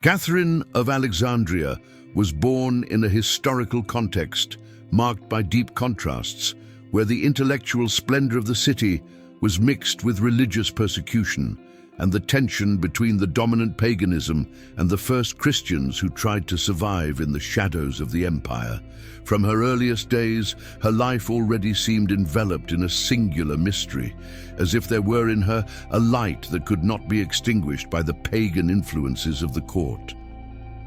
Catherine of Alexandria was born in a historical context marked by deep contrasts, where the intellectual splendor of the city was mixed with religious persecution and the tension between the dominant paganism and the first Christians who tried to survive in the shadows of the empire. From her earliest days, her life already seemed enveloped in a singular mystery, as if there were in her a light that could not be extinguished by the pagan influences of the court.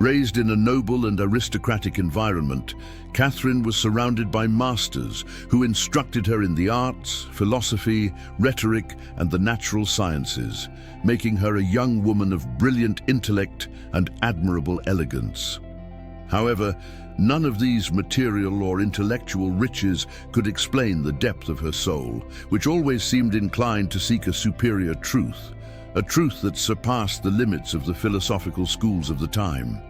Raised in a noble and aristocratic environment, Catherine was surrounded by masters who instructed her in the arts, philosophy, rhetoric, and the natural sciences, making her a young woman of brilliant intellect and admirable elegance. However, none of these material or intellectual riches could explain the depth of her soul, which always seemed inclined to seek a superior truth, a truth that surpassed the limits of the philosophical schools of the time.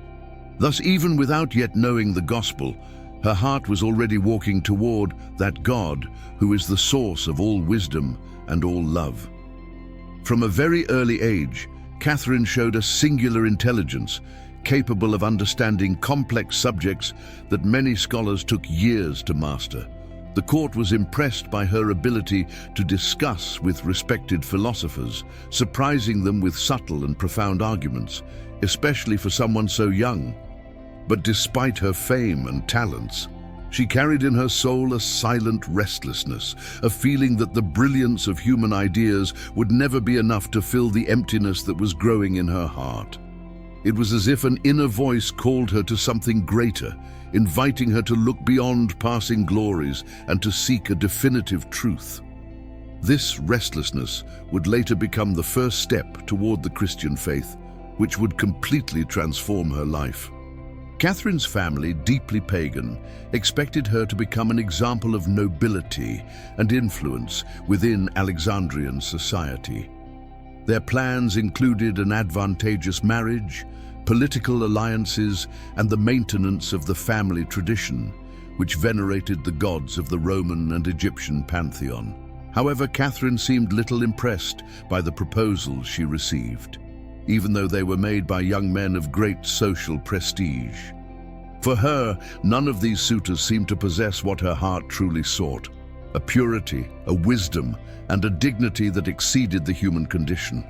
Thus, even without yet knowing the gospel, her heart was already walking toward that God who is the source of all wisdom and all love. From a very early age, Catherine showed a singular intelligence, capable of understanding complex subjects that many scholars took years to master. The court was impressed by her ability to discuss with respected philosophers, surprising them with subtle and profound arguments, especially for someone so young. But despite her fame and talents, she carried in her soul a silent restlessness, a feeling that the brilliance of human ideas would never be enough to fill the emptiness that was growing in her heart. It was as if an inner voice called her to something greater, inviting her to look beyond passing glories and to seek a definitive truth. This restlessness would later become the first step toward the Christian faith, which would completely transform her life. Catherine's family, deeply pagan, expected her to become an example of nobility and influence within Alexandrian society. Their plans included an advantageous marriage, political alliances, and the maintenance of the family tradition, which venerated the gods of the Roman and Egyptian pantheon. However, Catherine seemed little impressed by the proposals she received, even though they were made by young men of great social prestige. For her, none of these suitors seemed to possess what her heart truly sought: a purity, a wisdom, and a dignity that exceeded the human condition.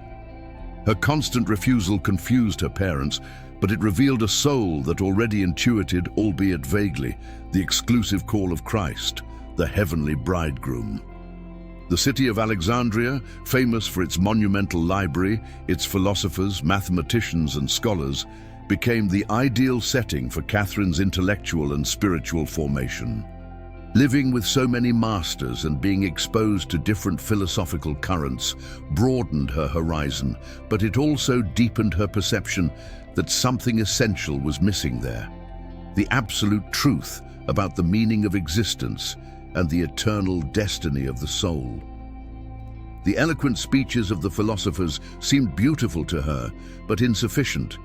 Her constant refusal confused her parents, but it revealed a soul that already intuited, albeit vaguely, the exclusive call of Christ, the heavenly bridegroom. The city of Alexandria, famous for its monumental library, its philosophers, mathematicians, and scholars, became the ideal setting for Catherine's intellectual and spiritual formation. Living with so many masters and being exposed to different philosophical currents broadened her horizon, but it also deepened her perception that something essential was missing there: the absolute truth about the meaning of existence and the eternal destiny of the soul. The eloquent speeches of the philosophers seemed beautiful to her, but insufficient.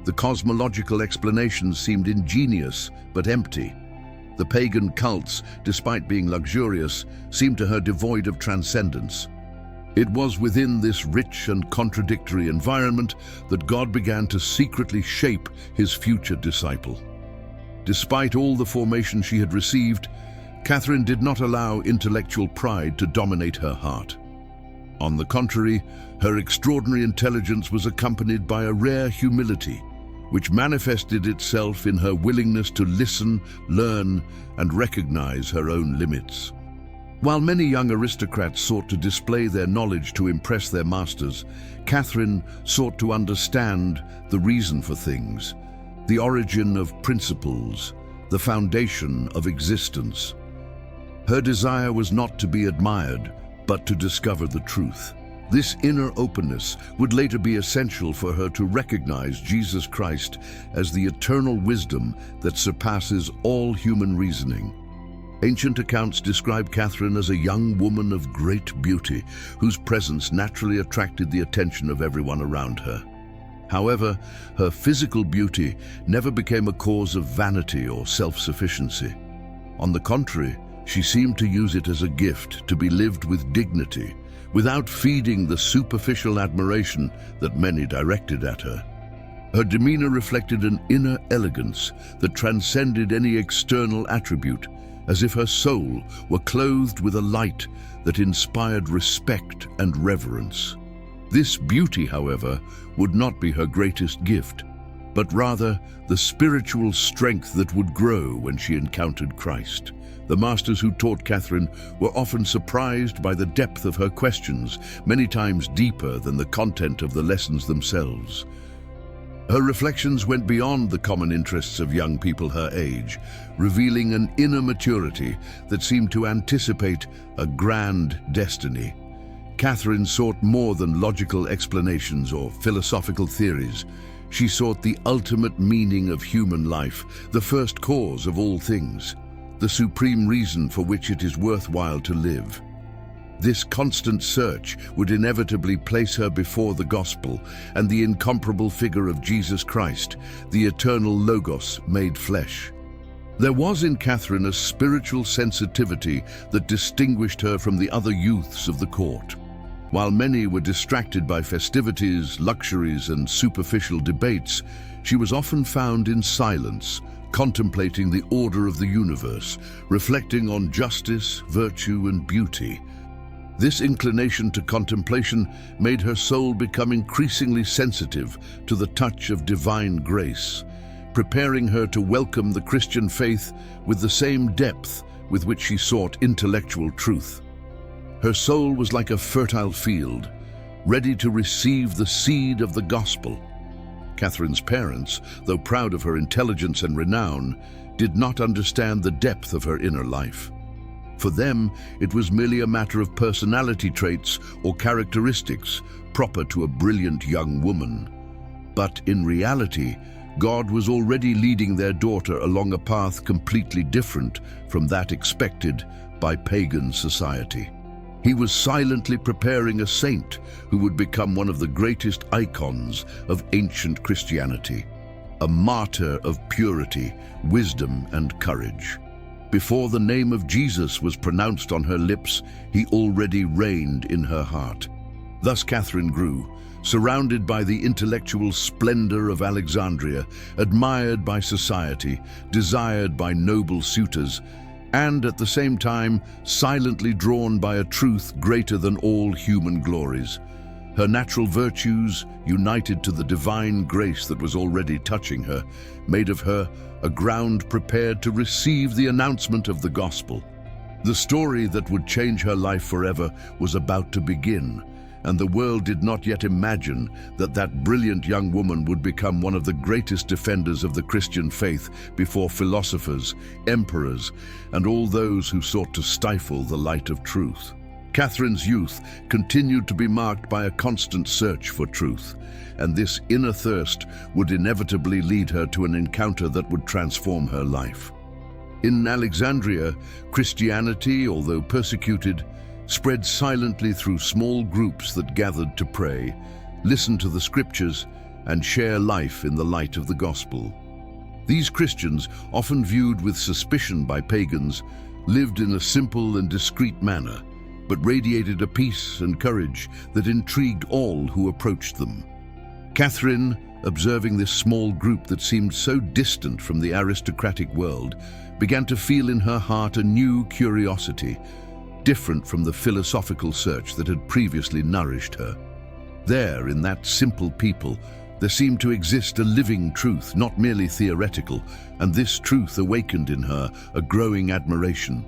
The cosmological explanations seemed ingenious, but empty. The pagan cults, despite being luxurious, seemed to her devoid of transcendence. It was within this rich and contradictory environment that God began to secretly shape his future disciple. Despite all the formation she had received, Catherine did not allow intellectual pride to dominate her heart. On the contrary, her extraordinary intelligence was accompanied by a rare humility, which manifested itself in her willingness to listen, learn, and recognize her own limits. While many young aristocrats sought to display their knowledge to impress their masters, Catherine sought to understand the reason for things, the origin of principles, the foundation of existence. Her desire was not to be admired, but to discover the truth. This inner openness would later be essential for her to recognize Jesus Christ as the eternal wisdom that surpasses all human reasoning. Ancient accounts describe Catherine as a young woman of great beauty, whose presence naturally attracted the attention of everyone around her. However, her physical beauty never became a cause of vanity or self-sufficiency. On the contrary, she seemed to use it as a gift to be lived with dignity, without feeding the superficial admiration that many directed at her. Her demeanor reflected an inner elegance that transcended any external attribute, as if her soul were clothed with a light that inspired respect and reverence. This beauty, however, would not be her greatest gift, but rather the spiritual strength that would grow when she encountered Christ. The masters who taught Catherine were often surprised by the depth of her questions, many times deeper than the content of the lessons themselves. Her reflections went beyond the common interests of young people her age, revealing an inner maturity that seemed to anticipate a grand destiny. Catherine sought more than logical explanations or philosophical theories. She sought the ultimate meaning of human life, the first cause of all things, the supreme reason for which it is worthwhile to live. This constant search would inevitably place her before the gospel and the incomparable figure of Jesus Christ, the eternal Logos made flesh. There was in Catherine a spiritual sensitivity that distinguished her from the other youths of the court. While many were distracted by festivities, luxuries, and superficial debates, she was often found in silence, contemplating the order of the universe, reflecting on justice, virtue, and beauty. This inclination to contemplation made her soul become increasingly sensitive to the touch of divine grace, preparing her to welcome the Christian faith with the same depth with which she sought intellectual truth. Her soul was like a fertile field, ready to receive the seed of the gospel. Catherine's parents, though proud of her intelligence and renown, did not understand the depth of her inner life. For them, it was merely a matter of personality traits or characteristics proper to a brilliant young woman. But in reality, God was already leading their daughter along a path completely different from that expected by pagan society. He was silently preparing a saint who would become one of the greatest icons of ancient Christianity, a martyr of purity, wisdom, and courage. Before the name of Jesus was pronounced on her lips, he already reigned in her heart. Thus Catherine grew, surrounded by the intellectual splendor of Alexandria, admired by society, desired by noble suitors, and at the same time silently drawn by a truth greater than all human glories. Her natural virtues, united to the divine grace that was already touching her, made of her a ground prepared to receive the announcement of the gospel. The story that would change her life forever was about to begin, and the world did not yet imagine that that brilliant young woman would become one of the greatest defenders of the Christian faith before philosophers, emperors, and all those who sought to stifle the light of truth. Catherine's youth continued to be marked by a constant search for truth, and this inner thirst would inevitably lead her to an encounter that would transform her life. In Alexandria, Christianity, although persecuted, spread silently through small groups that gathered to pray, listen to the scriptures, and share life in the light of the gospel. These Christians, often viewed with suspicion by pagans, lived in a simple and discreet manner, but radiated a peace and courage that intrigued all who approached them. Catherine, observing this small group that seemed so distant from the aristocratic world, began to feel in her heart a new curiosity, different from the philosophical search that had previously nourished her. There, in that simple people, there seemed to exist a living truth, not merely theoretical, and this truth awakened in her a growing admiration.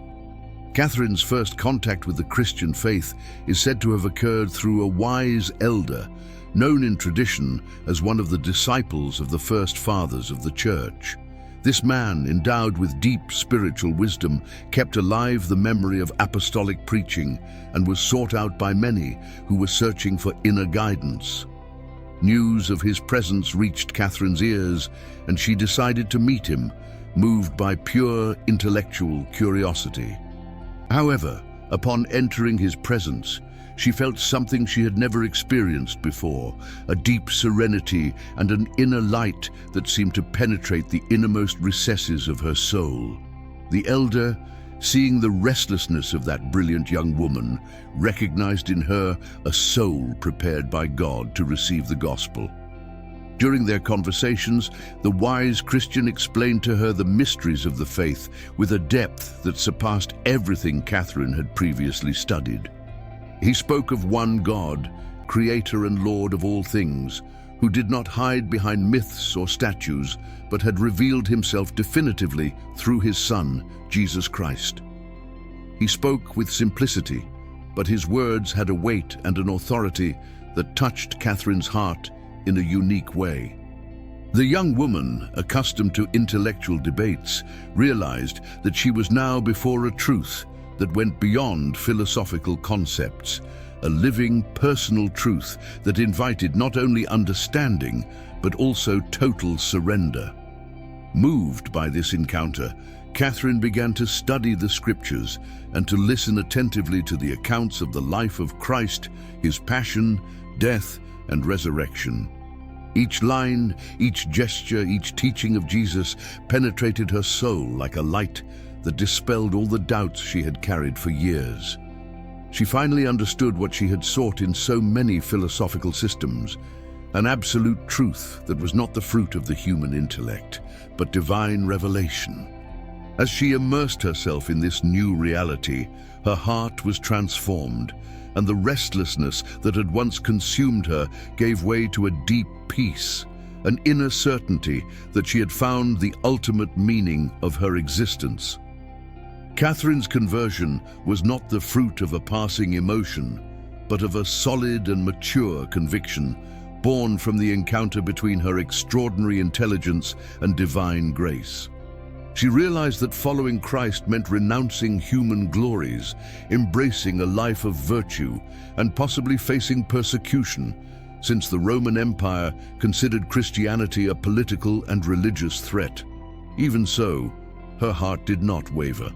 Catherine's first contact with the Christian faith is said to have occurred through a wise elder, known in tradition as one of the disciples of the first fathers of the Church. This man, endowed with deep spiritual wisdom, kept alive the memory of apostolic preaching and was sought out by many who were searching for inner guidance. News of his presence reached Catherine's ears, and she decided to meet him, moved by pure intellectual curiosity. However, upon entering his presence, she felt something she had never experienced before, a deep serenity and an inner light that seemed to penetrate the innermost recesses of her soul. The elder, seeing the restlessness of that brilliant young woman, recognized in her a soul prepared by God to receive the gospel. During their conversations, the wise Christian explained to her the mysteries of the faith with a depth that surpassed everything Catherine had previously studied. He spoke of one God, creator and Lord of all things, who did not hide behind myths or statues, but had revealed himself definitively through his Son, Jesus Christ. He spoke with simplicity, but his words had a weight and an authority that touched Catherine's heart in a unique way. The young woman, accustomed to intellectual debates, realized that she was now before a truth that went beyond philosophical concepts, a living, personal truth that invited not only understanding, but also total surrender. Moved by this encounter, Catherine began to study the scriptures and to listen attentively to the accounts of the life of Christ, his passion, death, and resurrection. Each line, each gesture, each teaching of Jesus penetrated her soul like a light that dispelled all the doubts she had carried for years. She finally understood what she had sought in so many philosophical systems, an absolute truth that was not the fruit of the human intellect, but divine revelation. As she immersed herself in this new reality, her heart was transformed, and the restlessness that had once consumed her gave way to a deep peace, an inner certainty that she had found the ultimate meaning of her existence. Catherine's conversion was not the fruit of a passing emotion, but of a solid and mature conviction, born from the encounter between her extraordinary intelligence and divine grace. She realized that following Christ meant renouncing human glories, embracing a life of virtue, and possibly facing persecution, since the Roman Empire considered Christianity a political and religious threat. Even so, her heart did not waver.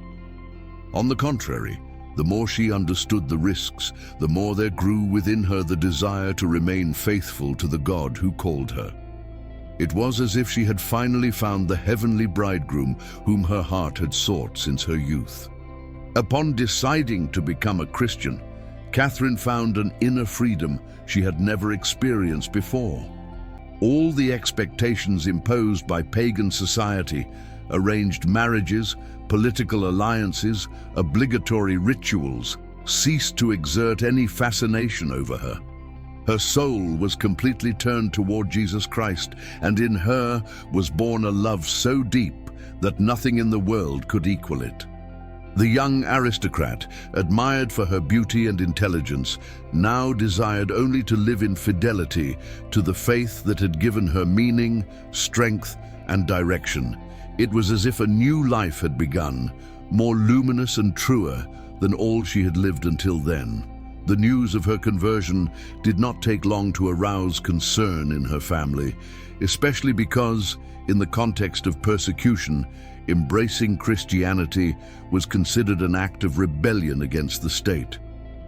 On the contrary, the more she understood the risks, the more there grew within her the desire to remain faithful to the God who called her. It was as if she had finally found the heavenly bridegroom whom her heart had sought since her youth. Upon deciding to become a Christian, Catherine found an inner freedom she had never experienced before. All the expectations imposed by pagan society, arranged marriages, political alliances, obligatory rituals, ceased to exert any fascination over her. Her soul was completely turned toward Jesus Christ, and in her was born a love so deep that nothing in the world could equal it. The young aristocrat, admired for her beauty and intelligence, now desired only to live in fidelity to the faith that had given her meaning, strength, and direction. It was as if a new life had begun, more luminous and truer than all she had lived until then. The news of her conversion did not take long to arouse concern in her family, especially because, in the context of persecution, embracing Christianity was considered an act of rebellion against the state.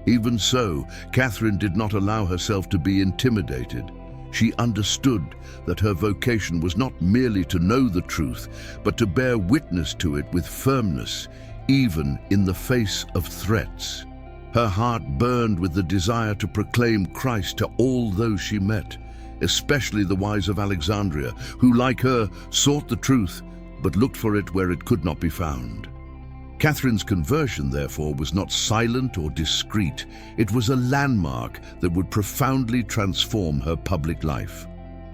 Even so, Catherine did not allow herself to be intimidated. She understood that her vocation was not merely to know the truth, but to bear witness to it with firmness, even in the face of threats. Her heart burned with the desire to proclaim Christ to all those she met, especially the wise of Alexandria, who, like her, sought the truth, but looked for it where it could not be found. Catherine's conversion, therefore, was not silent or discreet. It was a landmark that would profoundly transform her public life.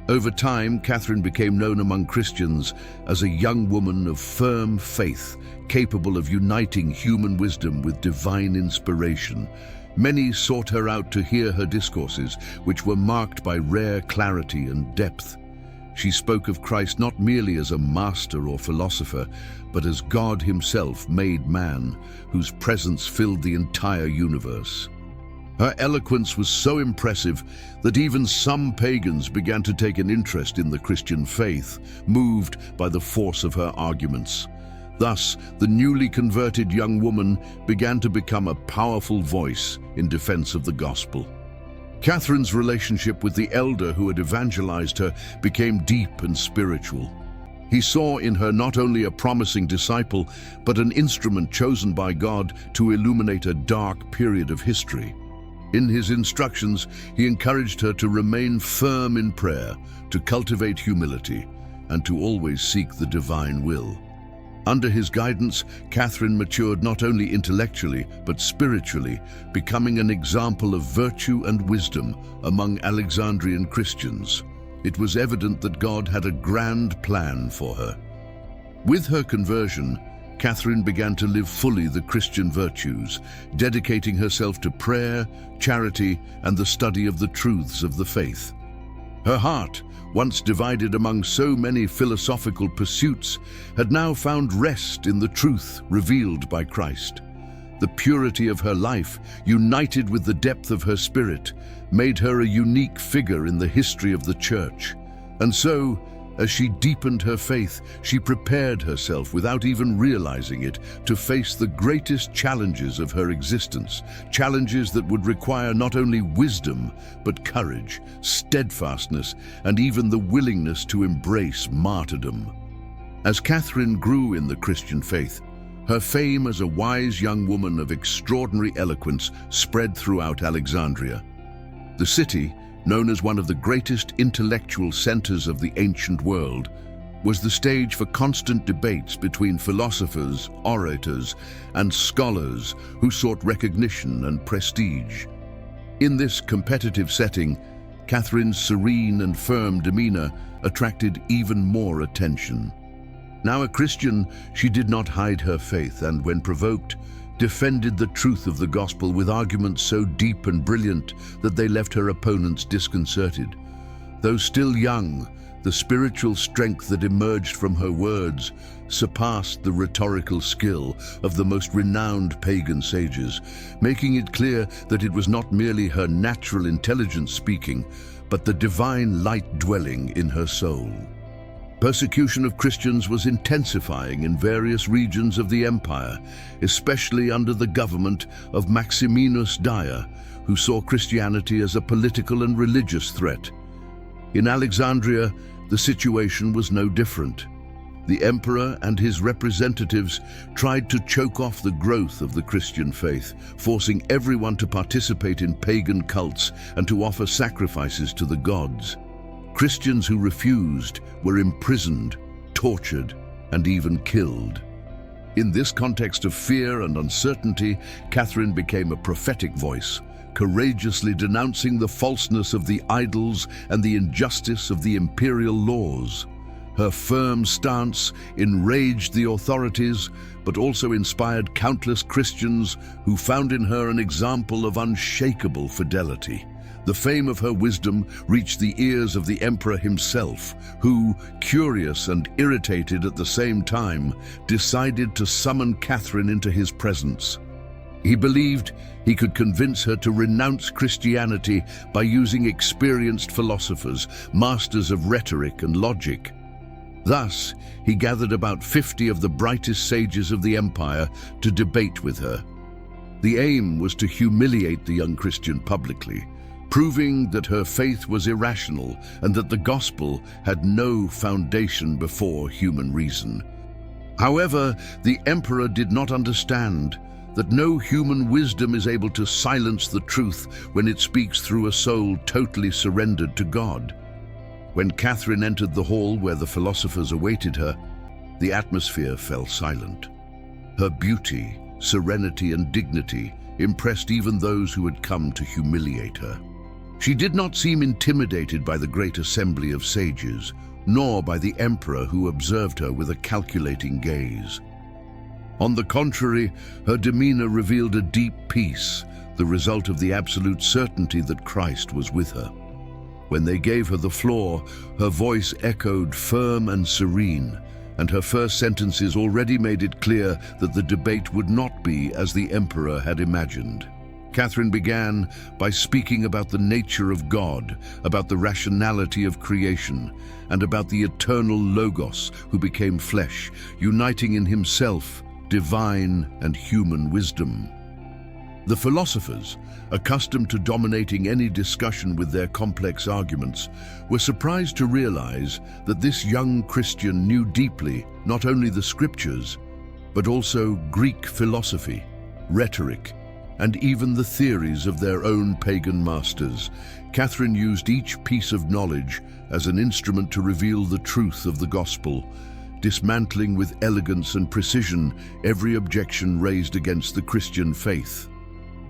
Over time, Catherine became known among Christians as a young woman of firm faith, capable of uniting human wisdom with divine inspiration. Many sought her out to hear her discourses, which were marked by rare clarity and depth. She spoke of Christ not merely as a master or philosopher, but as God himself made man, whose presence filled the entire universe. Her eloquence was so impressive that even some pagans began to take an interest in the Christian faith, moved by the force of her arguments. Thus, the newly converted young woman began to become a powerful voice in defense of the gospel. Catherine's relationship with the elder who had evangelized her became deep and spiritual. He saw in her not only a promising disciple, but an instrument chosen by God to illuminate a dark period of history. In his instructions, he encouraged her to remain firm in prayer, to cultivate humility, and to always seek the divine will. Under his guidance, Catherine matured not only intellectually, but spiritually, becoming an example of virtue and wisdom among Alexandrian Christians. It was evident that God had a grand plan for her. With her conversion, Catherine began to live fully the Christian virtues, dedicating herself to prayer, charity, and the study of the truths of the faith. Her heart, once divided among so many philosophical pursuits, had now found rest in the truth revealed by Christ. The purity of her life, united with the depth of her spirit, made her a unique figure in the history of the Church. And so, as she deepened her faith, she prepared herself, without even realizing it, to face the greatest challenges of her existence, challenges that would require not only wisdom, but courage, steadfastness, and even the willingness to embrace martyrdom. As Catherine grew in the Christian faith, her fame as a wise young woman of extraordinary eloquence spread throughout Alexandria. The city, known as one of the greatest intellectual centers of the ancient world, was the stage for constant debates between philosophers, orators, and scholars who sought recognition and prestige. In this competitive setting, Catherine's serene and firm demeanor attracted even more attention. Now a Christian, she did not hide her faith and, when provoked, defended the truth of the gospel with arguments so deep and brilliant that they left her opponents disconcerted. Though still young, the spiritual strength that emerged from her words surpassed the rhetorical skill of the most renowned pagan sages, making it clear that it was not merely her natural intelligence speaking, but the divine light dwelling in her soul. Persecution of Christians was intensifying in various regions of the empire, especially under the government of Maximinus Dio, who saw Christianity as a political and religious threat. In Alexandria, the situation was no different. The emperor and his representatives tried to choke off the growth of the Christian faith, forcing everyone to participate in pagan cults and to offer sacrifices to the gods. Christians who refused were imprisoned, tortured, and even killed. In this context of fear and uncertainty, Catherine became a prophetic voice, courageously denouncing the falseness of the idols and the injustice of the imperial laws. Her firm stance enraged the authorities, but also inspired countless Christians who found in her an example of unshakable fidelity. The fame of her wisdom reached the ears of the emperor himself, who, curious and irritated at the same time, decided to summon Catherine into his presence. He believed he could convince her to renounce Christianity by using experienced philosophers, masters of rhetoric and logic. Thus, he gathered about 50 of the brightest sages of the empire to debate with her. The aim was to humiliate the young Christian publicly, proving that her faith was irrational and that the gospel had no foundation before human reason. However, the emperor did not understand that no human wisdom is able to silence the truth when it speaks through a soul totally surrendered to God. When Catherine entered the hall where the philosophers awaited her, the atmosphere fell silent. Her beauty, serenity, and dignity impressed even those who had come to humiliate her. She did not seem intimidated by the great assembly of sages, nor by the emperor who observed her with a calculating gaze. On the contrary, her demeanor revealed a deep peace, the result of the absolute certainty that Christ was with her. When they gave her the floor, her voice echoed firm and serene, and her first sentences already made it clear that the debate would not be as the emperor had imagined. Catherine began by speaking about the nature of God, about the rationality of creation, and about the eternal Logos who became flesh, uniting in himself divine and human wisdom. The philosophers, accustomed to dominating any discussion with their complex arguments, were surprised to realize that this young Christian knew deeply not only the scriptures, but also Greek philosophy, rhetoric, and even the theories of their own pagan masters. Catherine used each piece of knowledge as an instrument to reveal the truth of the gospel, dismantling with elegance and precision every objection raised against the Christian faith.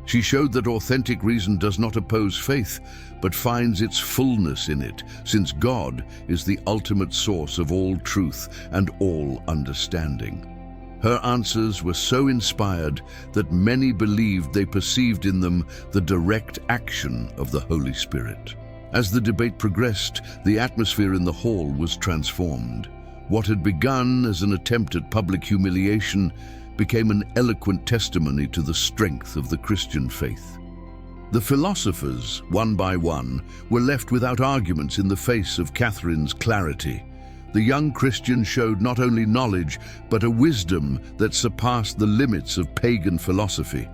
She showed that authentic reason does not oppose faith, but finds its fullness in it, since God is the ultimate source of all truth and all understanding. Her answers were so inspired that many believed they perceived in them the direct action of the Holy Spirit. As the debate progressed, the atmosphere in the hall was transformed. What had begun as an attempt at public humiliation became an eloquent testimony to the strength of the Christian faith. The philosophers, one by one, were left without arguments in the face of Catherine's clarity. The young Christian showed not only knowledge, but a wisdom that surpassed the limits of pagan philosophy.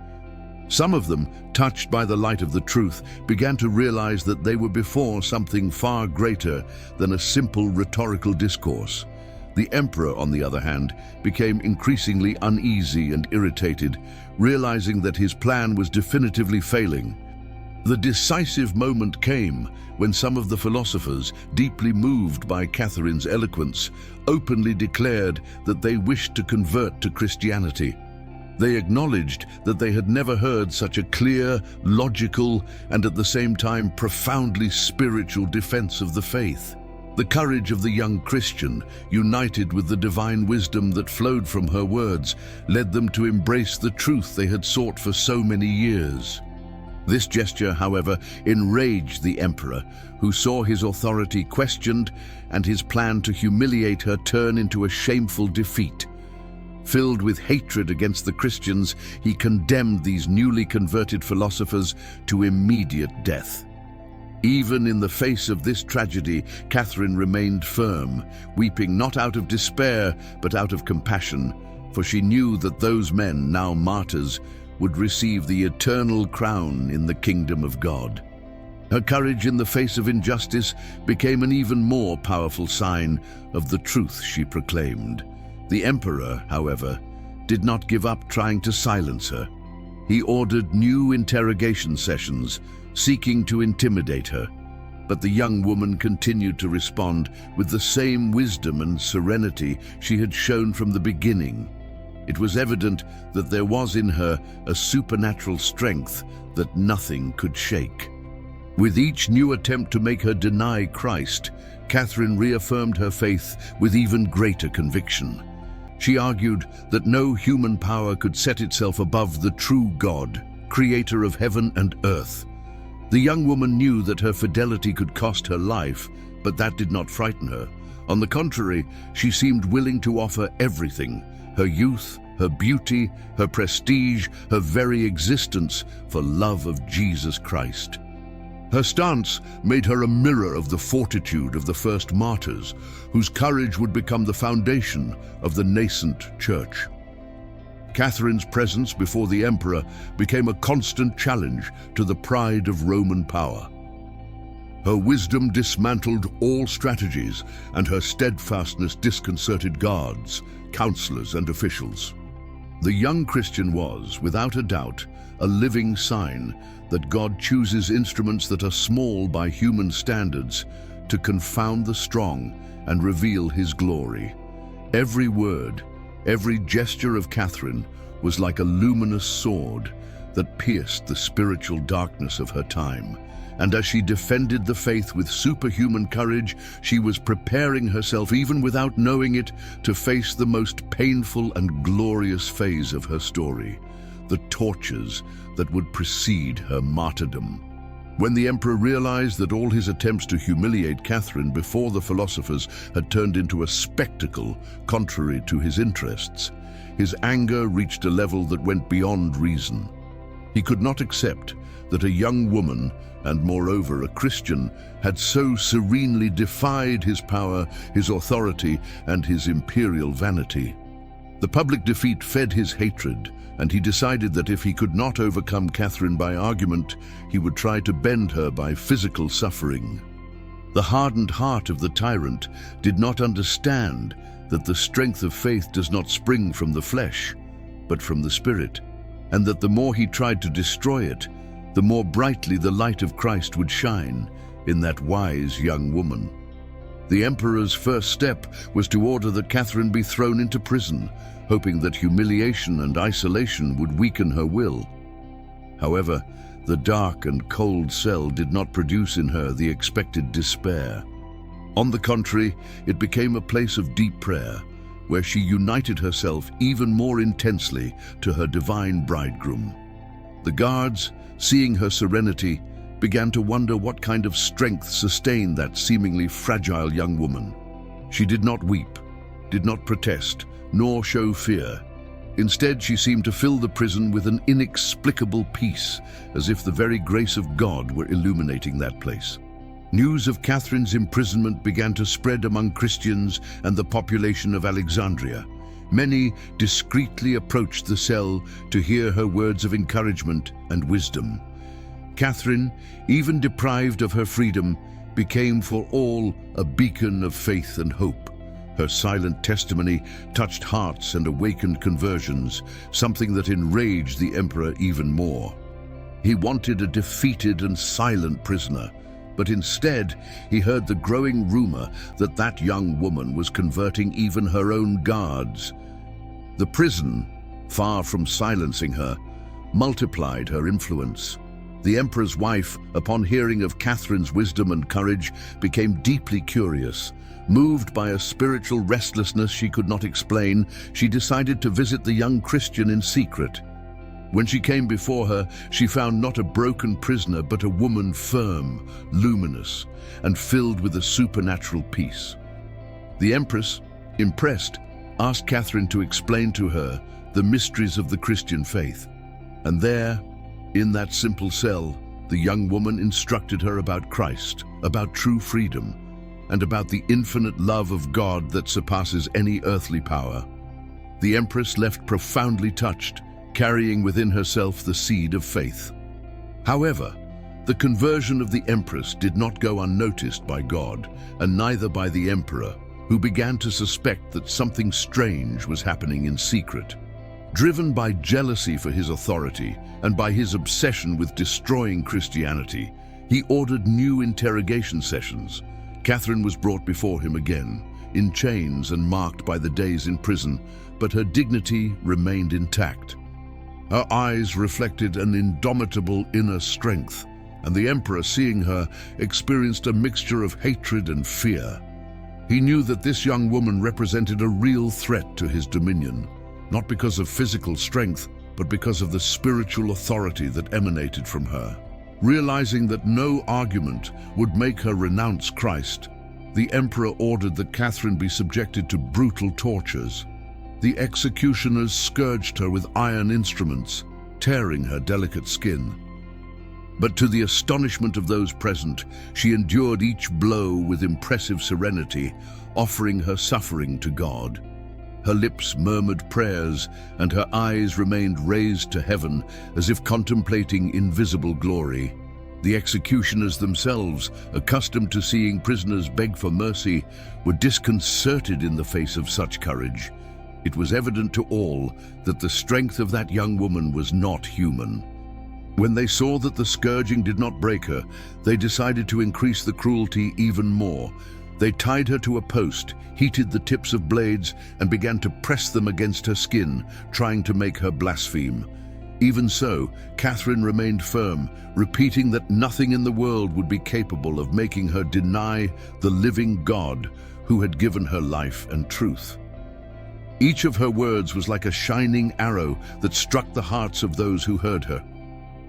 Some of them, touched by the light of the truth, began to realize that they were before something far greater than a simple rhetorical discourse. The emperor, on the other hand, became increasingly uneasy and irritated, realizing that his plan was definitively failing. The decisive moment came when some of the philosophers, deeply moved by Catherine's eloquence, openly declared that they wished to convert to Christianity. They acknowledged that they had never heard such a clear, logical, and at the same time profoundly spiritual defense of the faith. The courage of the young Christian, united with the divine wisdom that flowed from her words, led them to embrace the truth they had sought for so many years. This gesture, however, enraged the emperor, who saw his authority questioned and his plan to humiliate her turn into a shameful defeat. Filled with hatred against the Christians, he condemned these newly converted philosophers to immediate death. Even in the face of this tragedy, Catherine remained firm, weeping not out of despair, but out of compassion, for she knew that those men, now martyrs, would receive the eternal crown in the kingdom of God. Her courage in the face of injustice became an even more powerful sign of the truth she proclaimed. The emperor, however, did not give up trying to silence her. He ordered new interrogation sessions, seeking to intimidate her. But the young woman continued to respond with the same wisdom and serenity she had shown from the beginning. It was evident that there was in her a supernatural strength that nothing could shake. With each new attempt to make her deny Christ, Catherine reaffirmed her faith with even greater conviction. She argued that no human power could set itself above the true God, creator of heaven and earth. The young woman knew that her fidelity could cost her life, but that did not frighten her. On the contrary, she seemed willing to offer everything: her youth, her beauty, her prestige, her very existence, for love of Jesus Christ. Her stance made her a mirror of the fortitude of the first martyrs, whose courage would become the foundation of the nascent church. Catherine's presence before the emperor became a constant challenge to the pride of Roman power. Her wisdom dismantled all strategies, and her steadfastness disconcerted guards, counselors, and officials. The young Christian was, without a doubt, a living sign that God chooses instruments that are small by human standards to confound the strong and reveal his glory. Every word, every gesture of Catherine was like a luminous sword that pierced the spiritual darkness of her time. And as she defended the faith with superhuman courage, she was preparing herself, even without knowing it, to face the most painful and glorious phase of her story: the tortures that would precede her martyrdom. When the emperor realized that all his attempts to humiliate Catherine before the philosophers had turned into a spectacle contrary to his interests, his anger reached a level that went beyond reason. He could not accept that a young woman, and moreover a Christian, had so serenely defied his power, his authority, and his imperial vanity. The public defeat fed his hatred, and he decided that if he could not overcome Catherine by argument, he would try to bend her by physical suffering. The hardened heart of the tyrant did not understand that the strength of faith does not spring from the flesh, but from the Spirit. and that the more he tried to destroy it, the more brightly the light of Christ would shine in that wise young woman. The emperor's first step was to order that Catherine be thrown into prison, hoping that humiliation and isolation would weaken her will. However, the dark and cold cell did not produce in her the expected despair. On the contrary, it became a place of deep prayer, where she united herself even more intensely to her divine bridegroom. The guards, seeing her serenity, began to wonder what kind of strength sustained that seemingly fragile young woman. She did not weep, did not protest, nor show fear. Instead, she seemed to fill the prison with an inexplicable peace, as if the very grace of God were illuminating that place. News of Catherine's imprisonment began to spread among Christians and the population of Alexandria. Many discreetly approached the cell to hear her words of encouragement and wisdom. Catherine, even deprived of her freedom, became for all a beacon of faith and hope. Her silent testimony touched hearts and awakened conversions, something that enraged the emperor even more. He wanted a defeated and silent prisoner, but instead he heard the growing rumor that that young woman was converting even her own guards. The prison, far from silencing her, multiplied her influence. The emperor's wife, upon hearing of Catherine's wisdom and courage, became deeply curious. Moved by a spiritual restlessness she could not explain, she decided to visit the young Christian in secret. When she came before her, she found not a broken prisoner, but a woman firm, luminous, and filled with a supernatural peace. The empress, impressed, asked Catherine to explain to her the mysteries of the Christian faith. And there, in that simple cell, the young woman instructed her about Christ, about true freedom, and about the infinite love of God that surpasses any earthly power. The empress left profoundly touched, carrying within herself the seed of faith. However, the conversion of the empress did not go unnoticed by God, and neither by the emperor, who began to suspect that something strange was happening in secret. Driven by jealousy for his authority and by his obsession with destroying Christianity, he ordered new interrogation sessions. Catherine was brought before him again, in chains and marked by the days in prison, but her dignity remained intact. Her eyes reflected an indomitable inner strength, and the emperor, seeing her, experienced a mixture of hatred and fear. He knew that this young woman represented a real threat to his dominion, not because of physical strength, but because of the spiritual authority that emanated from her. Realizing that no argument would make her renounce Christ, the emperor ordered that Catherine be subjected to brutal tortures. The executioners scourged her with iron instruments, tearing her delicate skin. But to the astonishment of those present, she endured each blow with impressive serenity, offering her suffering to God. Her lips murmured prayers, and her eyes remained raised to heaven as if contemplating invisible glory. The executioners themselves, accustomed to seeing prisoners beg for mercy, were disconcerted in the face of such courage. It was evident to all that the strength of that young woman was not human. When they saw that the scourging did not break her, they decided to increase the cruelty even more. They tied her to a post, heated the tips of blades, and began to press them against her skin, trying to make her blaspheme. Even so, Catherine remained firm, repeating that nothing in the world would be capable of making her deny the living God who had given her life and truth. Each of her words was like a shining arrow that struck the hearts of those who heard her.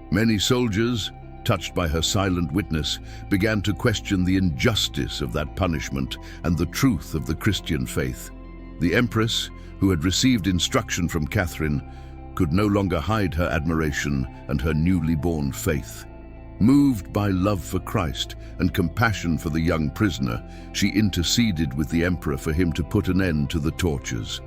Many soldiers, touched by her silent witness, began to question the injustice of that punishment and the truth of the Christian faith. The empress, who had received instruction from Catherine, could no longer hide her admiration and her newly born faith. Moved by love for Christ and compassion for the young prisoner, she interceded with the emperor for him to put an end to the tortures.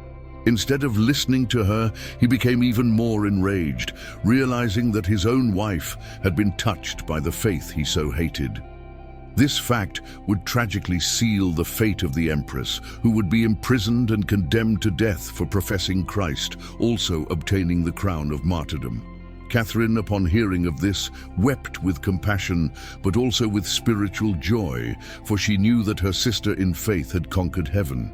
Instead of listening to her, he became even more enraged, realizing that his own wife had been touched by the faith he so hated. This fact would tragically seal the fate of the empress, who would be imprisoned and condemned to death for professing Christ, also obtaining the crown of martyrdom. Catherine, upon hearing of this, wept with compassion, but also with spiritual joy, for she knew that her sister in faith had conquered heaven.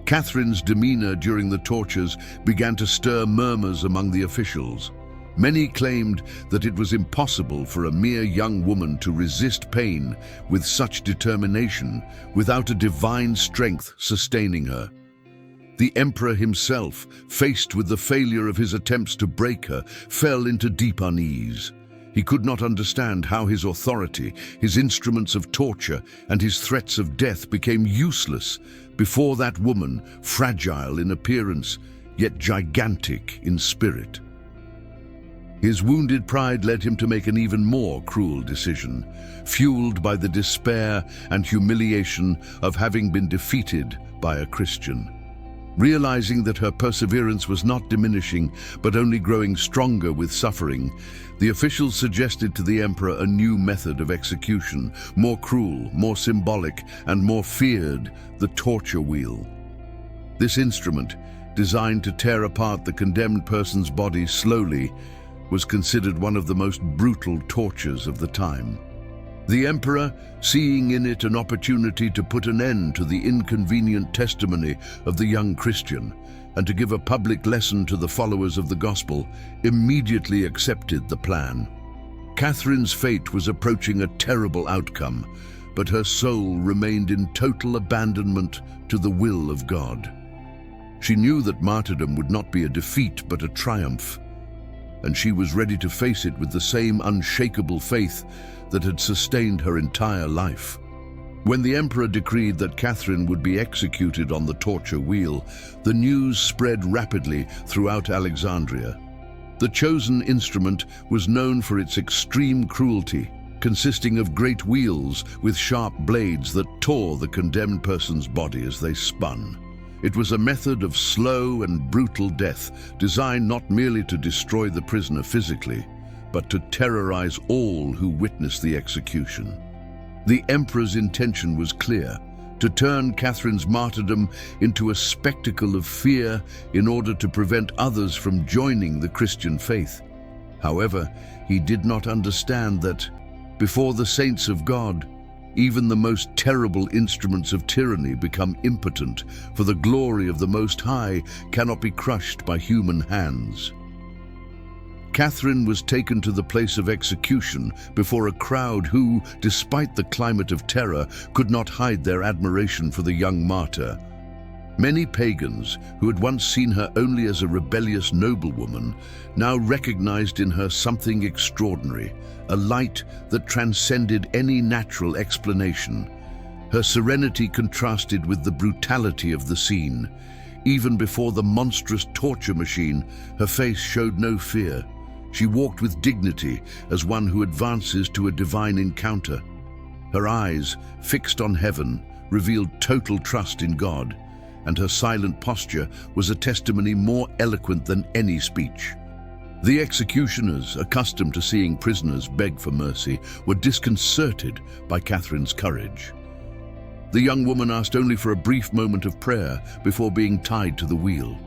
Catherine's demeanor during the tortures began to stir murmurs among the officials. Many claimed that it was impossible for a mere young woman to resist pain with such determination without a divine strength sustaining her. The emperor himself, faced with the failure of his attempts to break her, fell into deep unease. He could not understand how his authority, his instruments of torture, and his threats of death became useless before that woman, fragile in appearance, yet gigantic in spirit. His wounded pride led him to make an even more cruel decision, fueled by the despair and humiliation of having been defeated by a Christian. Realizing that her perseverance was not diminishing, but only growing stronger with suffering, the officials suggested to the emperor a new method of execution, more cruel, more symbolic, and more feared: the torture wheel. This instrument, designed to tear apart the condemned person's body slowly, was considered one of the most brutal tortures of the time. The emperor, seeing in it an opportunity to put an end to the inconvenient testimony of the young Christian and to give a public lesson to the followers of the gospel, immediately accepted the plan. Catherine's fate was approaching a terrible outcome, but her soul remained in total abandonment to the will of God. She knew that martyrdom would not be a defeat but a triumph, and she was ready to face it with the same unshakable faith that had sustained her entire life. When the emperor decreed that Catherine would be executed on the torture wheel, the news spread rapidly throughout Alexandria. The chosen instrument was known for its extreme cruelty, consisting of great wheels with sharp blades that tore the condemned person's body as they spun. It was a method of slow and brutal death, designed not merely to destroy the prisoner physically, but to terrorize all who witnessed the execution. The emperor's intention was clear: to turn Catherine's martyrdom into a spectacle of fear in order to prevent others from joining the Christian faith. However, he did not understand that, before the saints of God, even the most terrible instruments of tyranny become impotent, for the glory of the Most High cannot be crushed by human hands. Catherine was taken to the place of execution before a crowd who, despite the climate of terror, could not hide their admiration for the young martyr. Many pagans, who had once seen her only as a rebellious noblewoman, now recognized in her something extraordinary, a light that transcended any natural explanation. Her serenity contrasted with the brutality of the scene. Even before the monstrous torture machine, her face showed no fear. She walked with dignity as one who advances to a divine encounter. Her eyes, fixed on heaven, revealed total trust in God, and her silent posture was a testimony more eloquent than any speech. The executioners, accustomed to seeing prisoners beg for mercy, were disconcerted by Catherine's courage. The young woman asked only for a brief moment of prayer before being tied to the wheel.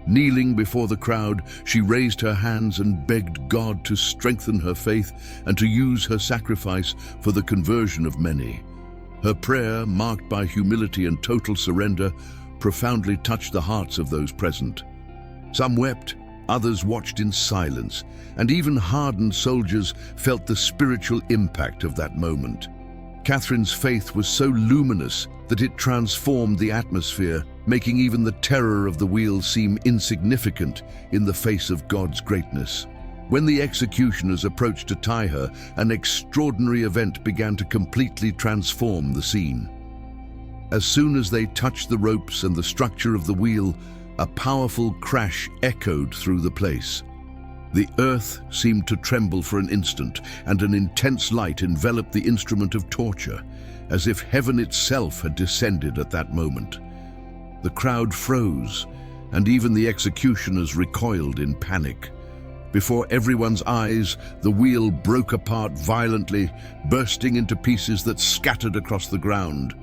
Kneeling before the crowd, she raised her hands and begged God to strengthen her faith and to use her sacrifice for the conversion of many. Her prayer, marked by humility and total surrender, profoundly touched the hearts of those present. Some wept, others watched in silence, and even hardened soldiers felt the spiritual impact of that moment. Catherine's faith was so luminous that it transformed the atmosphere, making even the terror of the wheel seem insignificant in the face of God's greatness. When the executioners approached to tie her, an extraordinary event began to completely transform the scene. As soon as they touched the ropes and the structure of the wheel, a powerful crash echoed through the place. The earth seemed to tremble for an instant, and an intense light enveloped the instrument of torture, as if heaven itself had descended at that moment. The crowd froze, and even the executioners recoiled in panic. Before everyone's eyes, the wheel broke apart violently, bursting into pieces that scattered across the ground.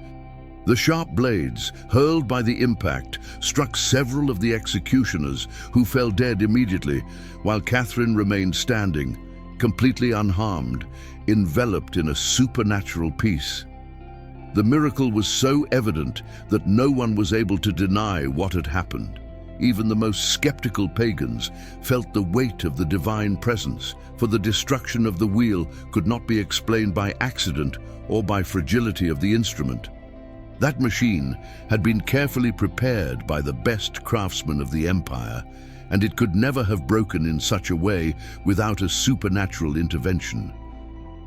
The sharp blades, hurled by the impact, struck several of the executioners, who fell dead immediately, while Catherine remained standing, completely unharmed, enveloped in a supernatural peace. The miracle was so evident that no one was able to deny what had happened. Even the most skeptical pagans felt the weight of the divine presence, for the destruction of the wheel could not be explained by accident or by fragility of the instrument. That machine had been carefully prepared by the best craftsmen of the empire, and it could never have broken in such a way without a supernatural intervention.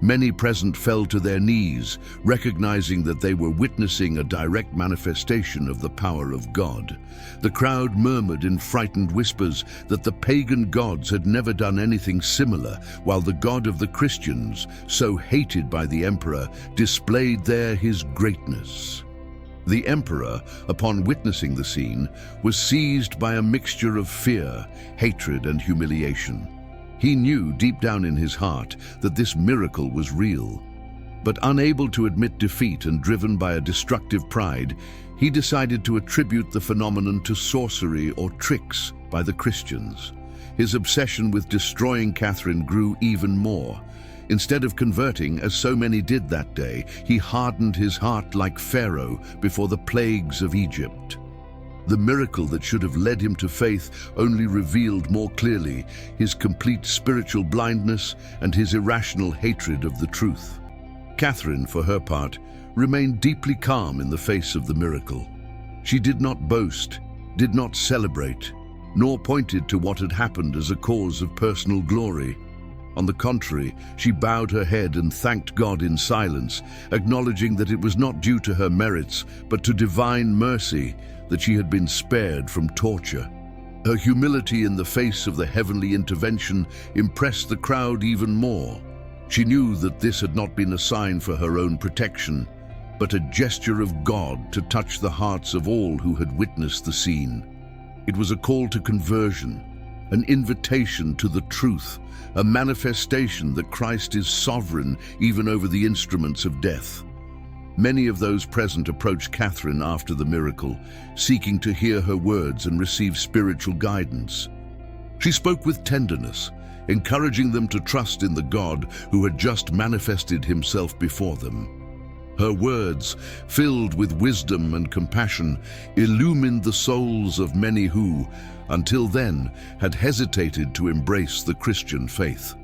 Many present fell to their knees, recognizing that they were witnessing a direct manifestation of the power of God. The crowd murmured in frightened whispers that the pagan gods had never done anything similar, while the God of the Christians, so hated by the emperor, displayed there his greatness. The emperor, upon witnessing the scene, was seized by a mixture of fear, hatred, and humiliation. He knew deep down in his heart that this miracle was real. But unable to admit defeat and driven by a destructive pride, he decided to attribute the phenomenon to sorcery or tricks by the Christians. His obsession with destroying Catherine grew even more. Instead of converting, as so many did that day, he hardened his heart like Pharaoh before the plagues of Egypt. The miracle that should have led him to faith only revealed more clearly his complete spiritual blindness and his irrational hatred of the truth. Catherine, for her part, remained deeply calm in the face of the miracle. She did not boast, did not celebrate, nor pointed to what had happened as a cause of personal glory. On the contrary, she bowed her head and thanked God in silence, acknowledging that it was not due to her merits, but to divine mercy, that she had been spared from torture. Her humility in the face of the heavenly intervention impressed the crowd even more. She knew that this had not been a sign for her own protection, but a gesture of God to touch the hearts of all who had witnessed the scene. It was a call to conversion, an invitation to the truth, a manifestation that Christ is sovereign even over the instruments of death. Many of those present approached Catherine after the miracle, seeking to hear her words and receive spiritual guidance. She spoke with tenderness, encouraging them to trust in the God who had just manifested himself before them. Her words, filled with wisdom and compassion, illumined the souls of many who, until then, had hesitated to embrace the Christian faith.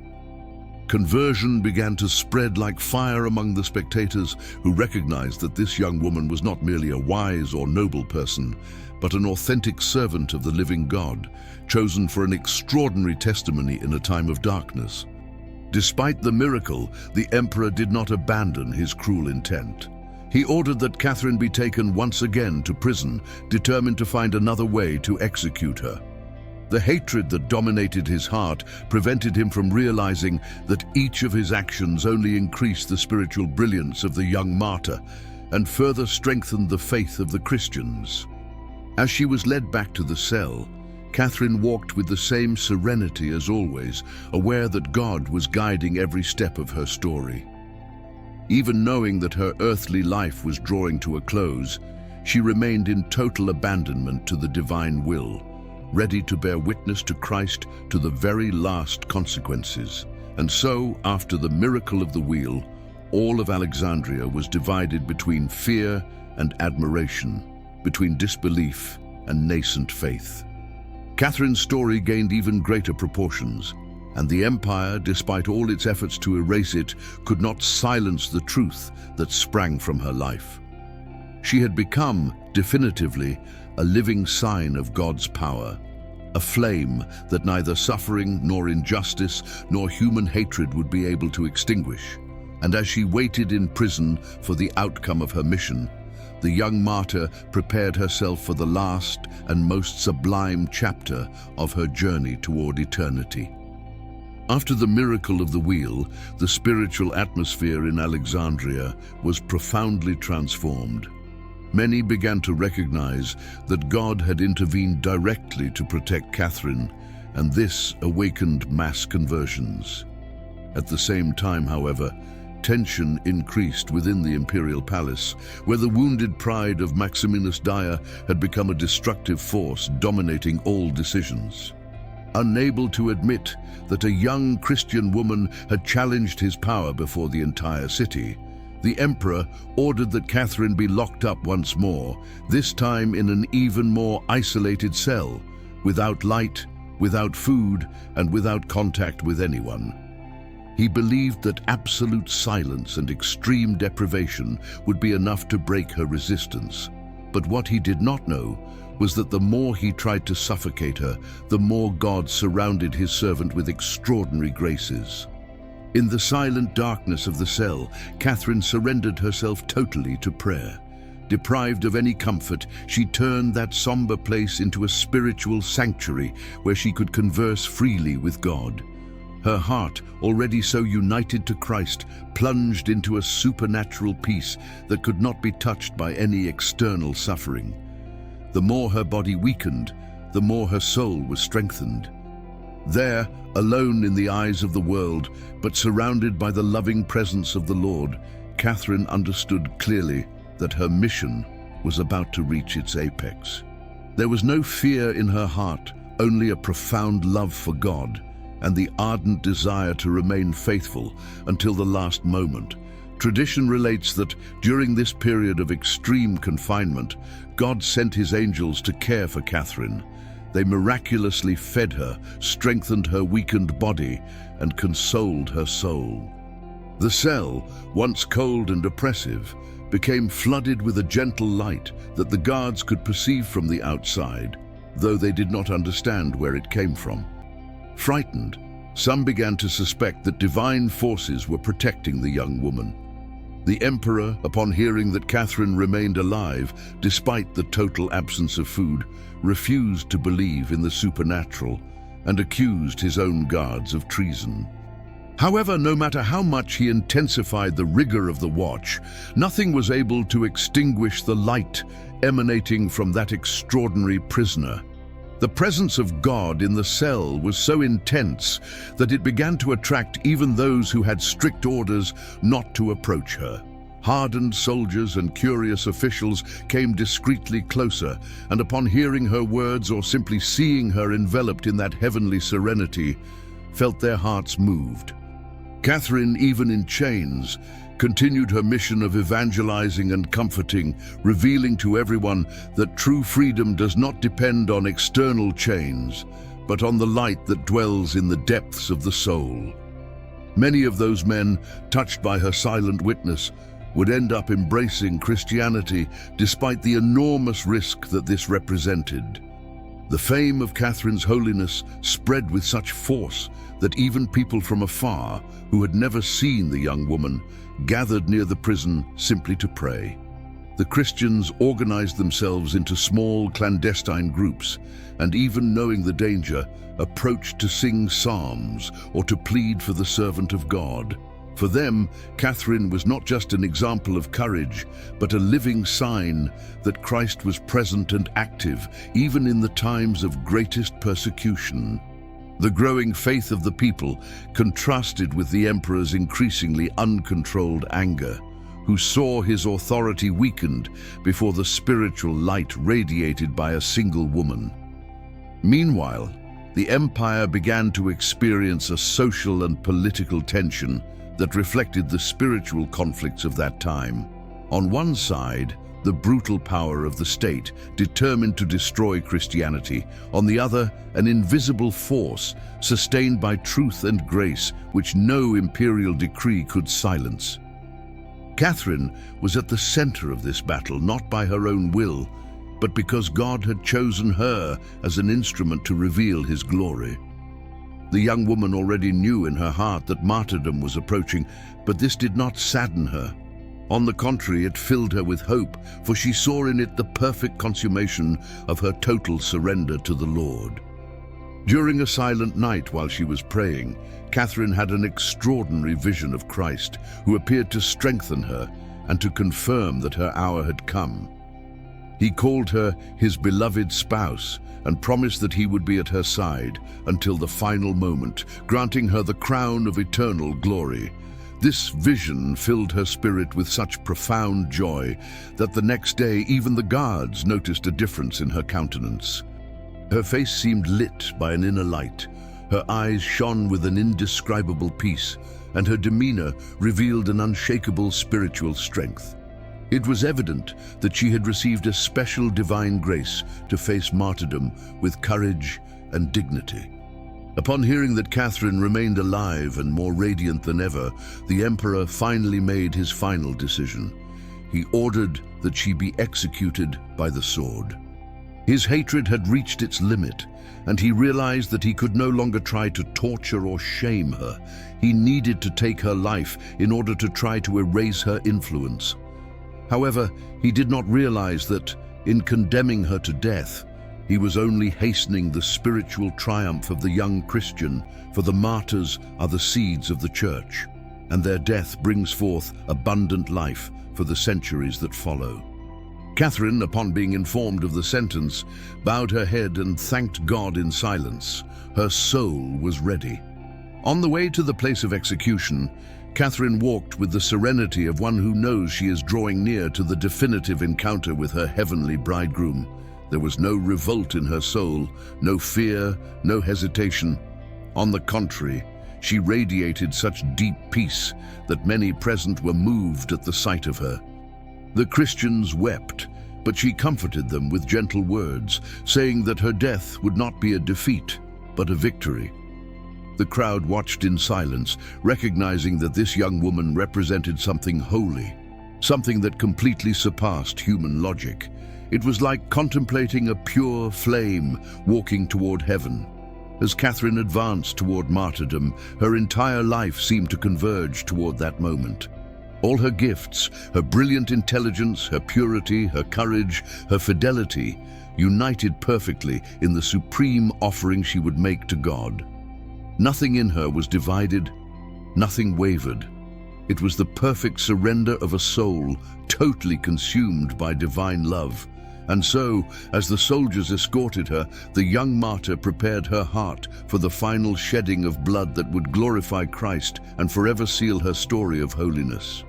Conversion began to spread like fire among the spectators, who recognized that this young woman was not merely a wise or noble person, but an authentic servant of the living God, chosen for an extraordinary testimony in a time of darkness. Despite the miracle, the emperor did not abandon his cruel intent. He ordered that Catherine be taken once again to prison, determined to find another way to execute her. The hatred that dominated his heart prevented him from realizing that each of his actions only increased the spiritual brilliance of the young martyr and further strengthened the faith of the Christians. As she was led back to the cell, Catherine walked with the same serenity as always, aware that God was guiding every step of her story. Even knowing that her earthly life was drawing to a close, she remained in total abandonment to the divine will, ready to bear witness to Christ to the very last consequences. And so, after the miracle of the wheel, all of Alexandria was divided between fear and admiration, between disbelief and nascent faith. Catherine's story gained even greater proportions, and the empire, despite all its efforts to erase it, could not silence the truth that sprang from her life. She had become, definitively, a living sign of God's power, a flame that neither suffering nor injustice nor human hatred would be able to extinguish. And as she waited in prison for the outcome of her mission, the young martyr prepared herself for the last and most sublime chapter of her journey toward eternity. After the miracle of the wheel, the spiritual atmosphere in Alexandria was profoundly transformed. Many began to recognize that God had intervened directly to protect Catherine, and this awakened mass conversions. At the same time, however, tension increased within the imperial palace, where the wounded pride of Maximinus Daia had become a destructive force dominating all decisions. Unable to admit that a young Christian woman had challenged his power before the entire city, the emperor ordered that Catherine be locked up once more, this time in an even more isolated cell, without light, without food, and without contact with anyone. He believed that absolute silence and extreme deprivation would be enough to break her resistance. But what he did not know was that the more he tried to suffocate her, the more God surrounded his servant with extraordinary graces. In the silent darkness of the cell, Catherine surrendered herself totally to prayer. Deprived of any comfort, she turned that somber place into a spiritual sanctuary where she could converse freely with God. Her heart, already so united to Christ, plunged into a supernatural peace that could not be touched by any external suffering. The more her body weakened, the more her soul was strengthened. There, alone in the eyes of the world, but surrounded by the loving presence of the Lord, Catherine understood clearly that her mission was about to reach its apex. There was no fear in her heart, only a profound love for God and the ardent desire to remain faithful until the last moment. Tradition relates that during this period of extreme confinement, God sent his angels to care for Catherine. They miraculously fed her, strengthened her weakened body, and consoled her soul. The cell, once cold and oppressive, became flooded with a gentle light that the guards could perceive from the outside, though they did not understand where it came from. Frightened, some began to suspect that divine forces were protecting the young woman. The emperor, upon hearing that Catherine remained alive despite the total absence of food, refused to believe in the supernatural and accused his own guards of treason. However, no matter how much he intensified the rigor of the watch, nothing was able to extinguish the light emanating from that extraordinary prisoner. The presence of God in the cell was so intense that it began to attract even those who had strict orders not to approach her. Hardened soldiers and curious officials came discreetly closer, and upon hearing her words or simply seeing her enveloped in that heavenly serenity, felt their hearts moved. Catherine, even in chains, continued her mission of evangelizing and comforting, revealing to everyone that true freedom does not depend on external chains, but on the light that dwells in the depths of the soul. Many of those men, touched by her silent witness, would end up embracing Christianity despite the enormous risk that this represented. The fame of Catherine's holiness spread with such force that even people from afar, who had never seen the young woman, gathered near the prison simply to pray. The Christians organized themselves into small clandestine groups, and even knowing the danger, approached to sing psalms or to plead for the servant of God. For them, Catherine was not just an example of courage, but a living sign that Christ was present and active, even in the times of greatest persecution. The growing faith of the people contrasted with the emperor's increasingly uncontrolled anger, who saw his authority weakened before the spiritual light radiated by a single woman. Meanwhile, the empire began to experience a social and political tension that reflected the spiritual conflicts of that time. On one side, the brutal power of the state, determined to destroy Christianity. On the other, an invisible force, sustained by truth and grace, which no imperial decree could silence. Catherine was at the center of this battle, not by her own will, but because God had chosen her as an instrument to reveal his glory. The young woman already knew in her heart that martyrdom was approaching, but this did not sadden her. On the contrary, it filled her with hope, for she saw in it the perfect consummation of her total surrender to the Lord. During a silent night while she was praying, Catherine had an extraordinary vision of Christ, who appeared to strengthen her and to confirm that her hour had come. He called her his beloved spouse and promised that he would be at her side until the final moment, granting her the crown of eternal glory. This vision filled her spirit with such profound joy that the next day even the guards noticed a difference in her countenance. Her face seemed lit by an inner light, her eyes shone with an indescribable peace, and her demeanor revealed an unshakable spiritual strength. It was evident that she had received a special divine grace to face martyrdom with courage and dignity. Upon hearing that Catherine remained alive and more radiant than ever, the emperor finally made his final decision. He ordered that she be executed by the sword. His hatred had reached its limit, and he realized that he could no longer try to torture or shame her. He needed to take her life in order to try to erase her influence. However, he did not realize that, in condemning her to death, he was only hastening the spiritual triumph of the young Christian, for the martyrs are the seeds of the church, and their death brings forth abundant life for the centuries that follow. Catherine, upon being informed of the sentence, bowed her head and thanked God in silence. Her soul was ready. On the way to the place of execution, Catherine walked with the serenity of one who knows she is drawing near to the definitive encounter with her heavenly bridegroom. There was no revolt in her soul, no fear, no hesitation. On the contrary, she radiated such deep peace that many present were moved at the sight of her. The Christians wept, but she comforted them with gentle words, saying that her death would not be a defeat, but a victory. The crowd watched in silence, recognizing that this young woman represented something holy, something that completely surpassed human logic. It was like contemplating a pure flame walking toward heaven. As Catherine advanced toward martyrdom, her entire life seemed to converge toward that moment. All her gifts, her brilliant intelligence, her purity, her courage, her fidelity, united perfectly in the supreme offering she would make to God. Nothing in her was divided, nothing wavered. It was the perfect surrender of a soul totally consumed by divine love. And so, as the soldiers escorted her, the young martyr prepared her heart for the final shedding of blood that would glorify Christ and forever seal her story of holiness.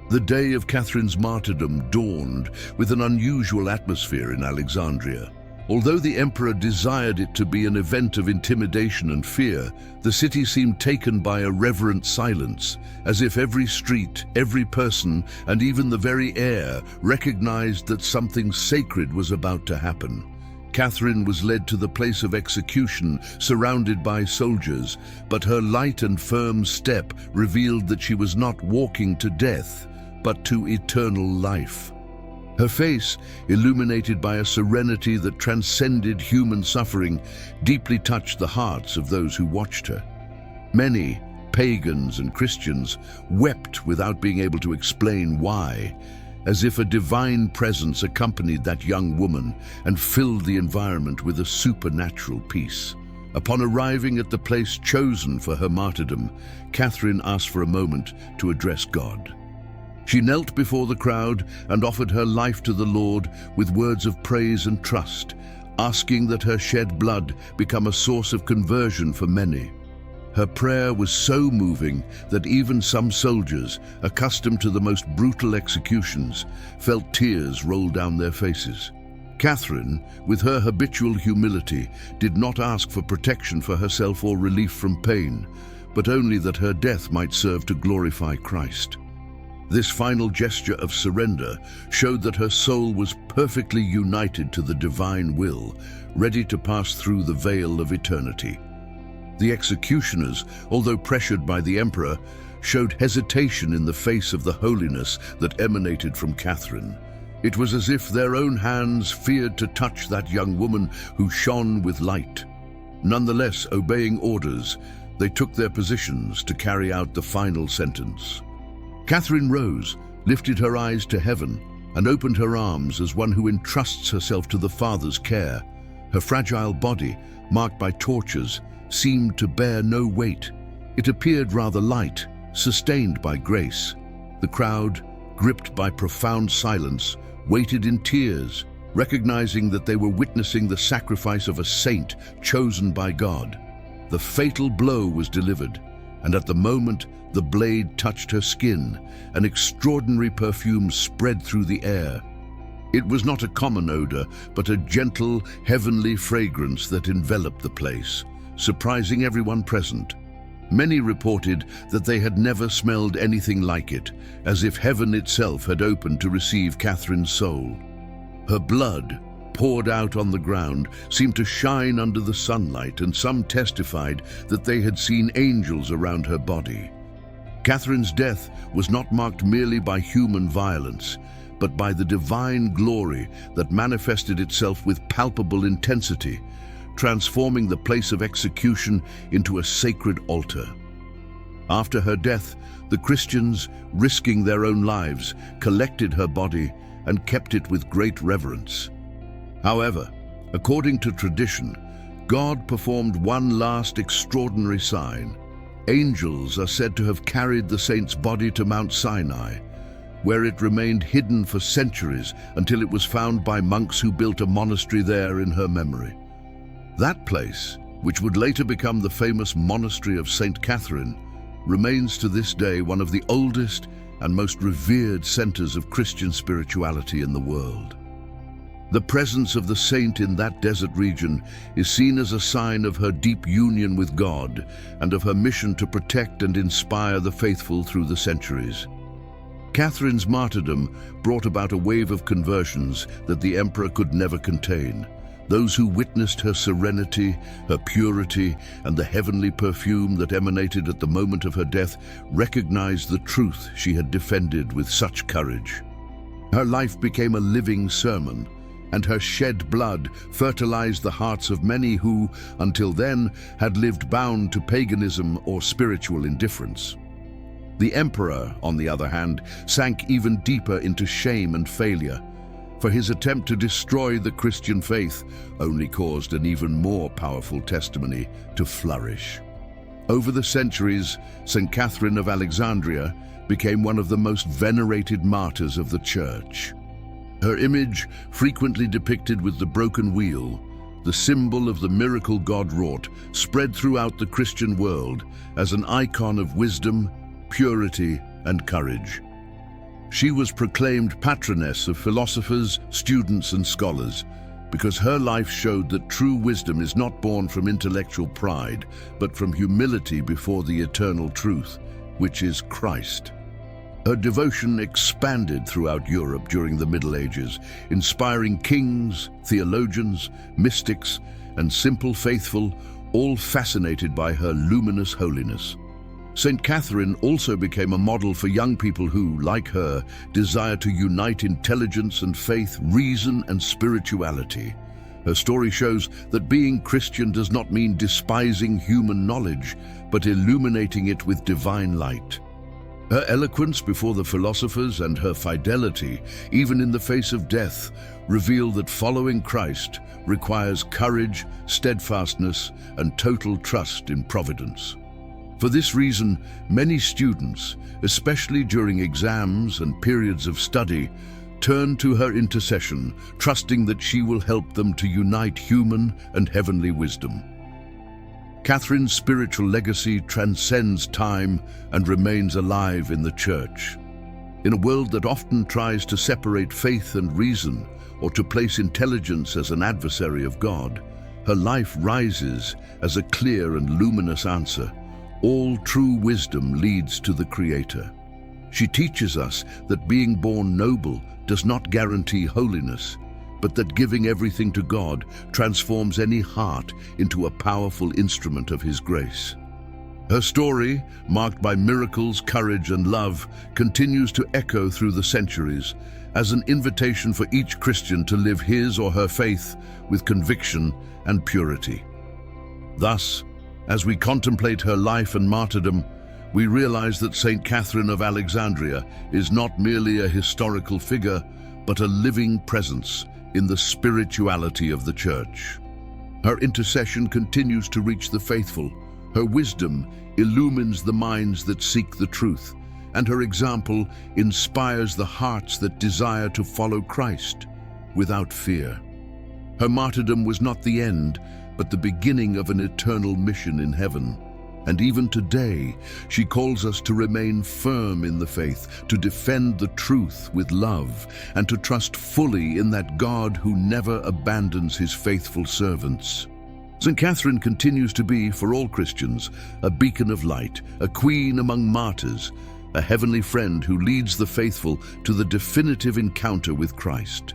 The day of Catherine's martyrdom dawned with an unusual atmosphere in Alexandria. Although the emperor desired it to be an event of intimidation and fear, the city seemed taken by a reverent silence, as if every street, every person, and even the very air recognized that something sacred was about to happen. Catherine was led to the place of execution, surrounded by soldiers, but her light and firm step revealed that she was not walking to death, but to eternal life. Her face, illuminated by a serenity that transcended human suffering, deeply touched the hearts of those who watched her. Many, pagans and Christians, wept without being able to explain why, as if a divine presence accompanied that young woman and filled the environment with a supernatural peace. Upon arriving at the place chosen for her martyrdom, Catherine asked for a moment to address God. She knelt before the crowd and offered her life to the Lord with words of praise and trust, asking that her shed blood become a source of conversion for many. Her prayer was so moving that even some soldiers, accustomed to the most brutal executions, felt tears roll down their faces. Catherine, with her habitual humility, did not ask for protection for herself or relief from pain, but only that her death might serve to glorify Christ. This final gesture of surrender showed that her soul was perfectly united to the divine will, ready to pass through the veil of eternity. The executioners, although pressured by the emperor, showed hesitation in the face of the holiness that emanated from Catherine. It was as if their own hands feared to touch that young woman who shone with light. Nonetheless, obeying orders, they took their positions to carry out the final sentence. Catherine rose, lifted her eyes to heaven, and opened her arms as one who entrusts herself to the Father's care. Her fragile body, marked by tortures, seemed to bear no weight. It appeared rather light, sustained by grace. The crowd, gripped by profound silence, waited in tears, recognizing that they were witnessing the sacrifice of a saint chosen by God. The fatal blow was delivered, and at the moment the blade touched her skin, an extraordinary perfume spread through the air. It was not a common odor, but a gentle, heavenly fragrance that enveloped the place, surprising everyone present. Many reported that they had never smelled anything like it, as if heaven itself had opened to receive Catherine's soul. Her blood, poured out on the ground, seemed to shine under the sunlight, and some testified that they had seen angels around her body. Catherine's death was not marked merely by human violence, but by the divine glory that manifested itself with palpable intensity, transforming the place of execution into a sacred altar. After her death, the Christians, risking their own lives, collected her body and kept it with great reverence. However, according to tradition, God performed one last extraordinary sign. Angels are said to have carried the saint's body to Mount Sinai, where it remained hidden for centuries until it was found by monks who built a monastery there in her memory. That place, which would later become the famous monastery of Saint Catherine, remains to this day one of the oldest and most revered centers of Christian spirituality in the world. The presence of the saint in that desert region is seen as a sign of her deep union with God and of her mission to protect and inspire the faithful through the centuries. Catherine's martyrdom brought about a wave of conversions that the emperor could never contain. Those who witnessed her serenity, her purity, and the heavenly perfume that emanated at the moment of her death recognized the truth she had defended with such courage. Her life became a living sermon, and her shed blood fertilized the hearts of many who, until then, had lived bound to paganism or spiritual indifference. The emperor, on the other hand, sank even deeper into shame and failure, for his attempt to destroy the Christian faith only caused an even more powerful testimony to flourish. Over the centuries, Saint Catherine of Alexandria became one of the most venerated martyrs of the Church. Her image, frequently depicted with the broken wheel, the symbol of the miracle God wrought, spread throughout the Christian world as an icon of wisdom, purity, and courage. She was proclaimed patroness of philosophers, students, and scholars, because her life showed that true wisdom is not born from intellectual pride, but from humility before the eternal truth, which is Christ. Her devotion expanded throughout Europe during the Middle Ages, inspiring kings, theologians, mystics, and simple faithful, all fascinated by her luminous holiness. Saint Catherine also became a model for young people who, like her, desire to unite intelligence and faith, reason and spirituality. Her story shows that being Christian does not mean despising human knowledge, but illuminating it with divine light. Her eloquence before the philosophers and her fidelity, even in the face of death, reveal that following Christ requires courage, steadfastness, and total trust in providence. For this reason, many students, especially during exams and periods of study, turn to her intercession, trusting that she will help them to unite human and heavenly wisdom. Catherine's spiritual legacy transcends time and remains alive in the Church. In a world that often tries to separate faith and reason, or to place intelligence as an adversary of God, her life rises as a clear and luminous answer. All true wisdom leads to the Creator. She teaches us that being born noble does not guarantee holiness, but that giving everything to God transforms any heart into a powerful instrument of His grace. Her story, marked by miracles, courage, and love, continues to echo through the centuries as an invitation for each Christian to live his or her faith with conviction and purity. Thus, as we contemplate her life and martyrdom, we realize that Saint Catherine of Alexandria is not merely a historical figure, but a living presence in the spirituality of the Church. Her intercession continues to reach the faithful. Her wisdom illumines the minds that seek the truth, and her example inspires the hearts that desire to follow Christ. without fear. Her martyrdom was not the end, but the beginning of an eternal mission in heaven. And even today, she calls us to remain firm in the faith, to defend the truth with love, and to trust fully in that God who never abandons his faithful servants. Saint Catherine continues to be, for all Christians, a beacon of light, a queen among martyrs, a heavenly friend who leads the faithful to the definitive encounter with Christ.